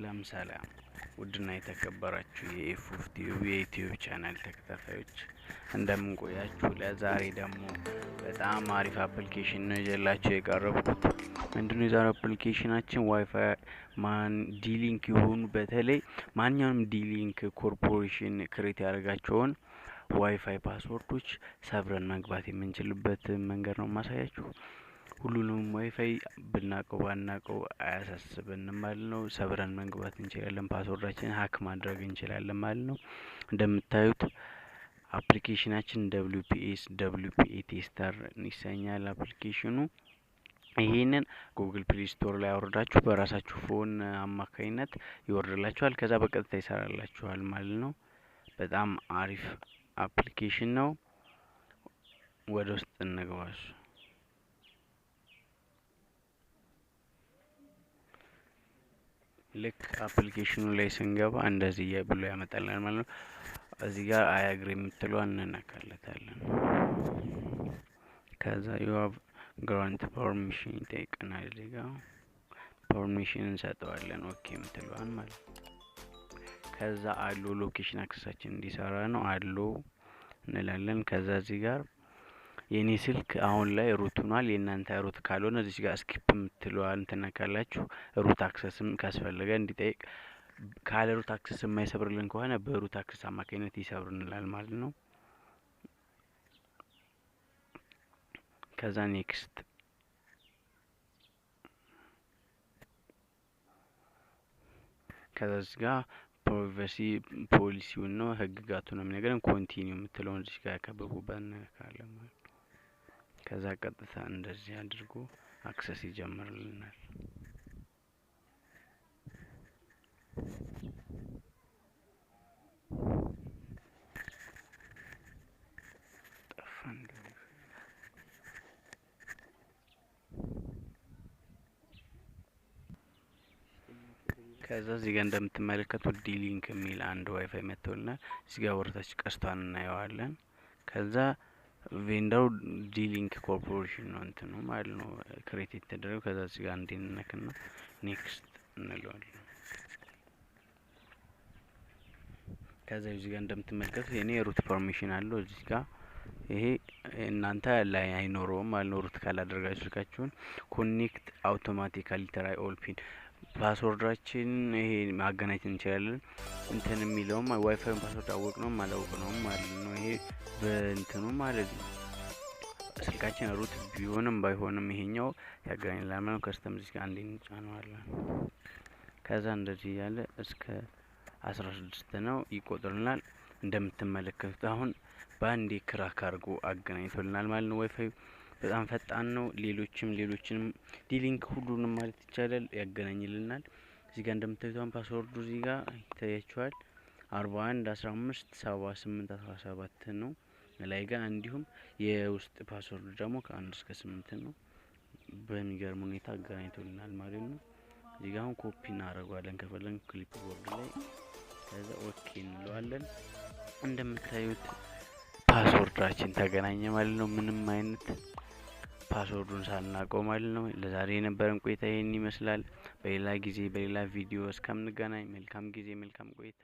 ሰላም ውድና የተከበራችሁ የኤፍኦፍቲዩ የዩቲዩብ ቻናል ተከታታዮች እንደምን ቆያችሁ? ለዛሬ ደግሞ በጣም አሪፍ አፕሊኬሽን ነው ይዤላችሁ የቀረብኩት። ምንድነው የዛሬው አፕሊኬሽናችን? ዋይፋይ ዲሊንክ የሆኑ በተለይ ማንኛውንም ዲሊንክ ኮርፖሬሽን ክሬት ያደረጋቸውን ዋይፋይ ፓስወርዶች ሰብረን መግባት የምንችልበት መንገድ ነው ማሳያችሁ። ሁሉንም ዋይፋይ ብናቀው ባናቀው አያሳስበንም ማለት ነው። ሰብረን መግባት እንችላለን፣ ፓስወርዳችንን ሀክ ማድረግ እንችላለን ማለት ነው። እንደምታዩት አፕሊኬሽናችን WPA ቴስተር ይሰኛል አፕሊኬሽኑ። ይሄንን ጉግል ፕሌይ ስቶር ላይ አውርዳችሁ በራሳችሁ ፎን አማካኝነት ይወርድላችኋል። ከዛ በቀጥታ ይሰራላችኋል ማለት ነው። በጣም አሪፍ አፕሊኬሽን ነው። ወደ ውስጥ እንግባሽ። ልክ አፕሊኬሽኑ ላይ ስንገባ እንደዚህ ብሎ ያመጣልናል ማለት ነው። እዚህ ጋር አይ አግሪ የምትለዋን እንነካለታለን። ከዛ ዩ ሃቭ ግራንት ፐርሚሽን ይጠይቀናል። እዚህ ጋር ፐርሚሽን እንሰጠዋለን፣ ኦኬ የምትለዋን ማለት ነው። ከዛ አሎ ሎኬሽን አክሰሳችን እንዲሰራ ነው አሎ እንላለን። ከዛ እዚህ ጋር የኔ ስልክ አሁን ላይ ሩት ሆኗል። የእናንተ ሩት ካልሆነ እዚህ ጋር ስኪፕ የምትለዋን ትነካላችሁ። ሩት አክሰስም ካስፈለገ እንዲጠይቅ፣ ካለ ሩት አክሰስ የማይሰብርልን ከሆነ በሩት አክሰስ አማካኝነት ይሰብርልናል ማለት ነው። ከዛ ኔክስት ከዛ እዚህ ጋር ፕራይቬሲ ፖሊሲውን ነው ህግጋቱን ነው የሚነግረን። ኮንቲኒው የምትለውን እዚህ ጋር ያከበቡበት እንነካለን ማለት ነው። ከዛ ቀጥታ እንደዚህ አድርጎ አክሰስ ይጀምርልናል። ከዛ እዚህ ጋር እንደምትመለከቱት ዲሊንክ የሚል አንድ ዋይፋይ መጥቶልናል። እዚህ ጋር ወርታች ቀስቷን እናየዋለን። ከዛ ቬንደሩ ዲሊንክ ኮርፖሬሽን ነው እንትኑ ማለት ነው ክሬት የተደረገው። ከዛ እዚህ ጋር እንድንነክና ኔክስት እንለዋለን። ከዛ እዚህ ጋር እንደምትመለከቱት የኔ ሩት ፐርሚሽን አለው እዚህ ጋር። ይሄ እናንተ ላይ አይኖረውም ማለት ነው ሩት ካላደረጋችሁ ስልካችሁን። ኮኔክት አውቶማቲካሊ ትራይ ኦል ፒን ፓስወርዳችን ይሄ ማገናኘት እንችላለን። እንትን የሚለውም ዋይፋይ ፓስወርድ አወቅነውም አላወቅነውም ማለት ነው። ይሄ በእንትኑ ማለት ነው ስልካችን ሩት ቢሆንም ባይሆንም ይሄኛው ያገናኛል ማለት ነው። ከስተም እዚህ ጋር አንዴ እንጫነዋለን። ከዛ እንደዚህ ያለ እስከ 16 ነው ይቆጥርልናል። እንደምትመለከቱት አሁን በአንዴ ክራክ አድርጎ አገናኝቶልናል ማለት ነው። ዋይፋይ በጣም ፈጣን ነው። ሌሎችንም ዲሊንክ ሁሉንም ማለት ይቻላል ያገናኝልናል። እዚህ ጋር እንደምታዩት ፓስወርዱ እዚህ ጋር ይታያችኋል 41 15 78 17 ነው ላይ ጋር። እንዲሁም የውስጥ ፓስወርዱ ደግሞ ከ1 እስከ 8 ነው። በሚገርም ሁኔታ አገናኝቶልናል ማለት ነው። እዚህ ጋር አሁን ኮፒ እናደርጋለን ከፈለን ክሊፕ ቦርድ ላይ። ከዛ ኦኬ እንለዋለን። እንደምታዩት ፓስወርዳችን ተገናኘ ማለት ነው። ምንም አይነት ፓስወርዱን ሳናውቀው ማለት ነው። ለዛሬ የነበረን ቆይታ ይሄን ይመስላል። በሌላ ጊዜ በሌላ ቪዲዮ እስከምንገናኝ መልካም ጊዜ መልካም ቆይታ።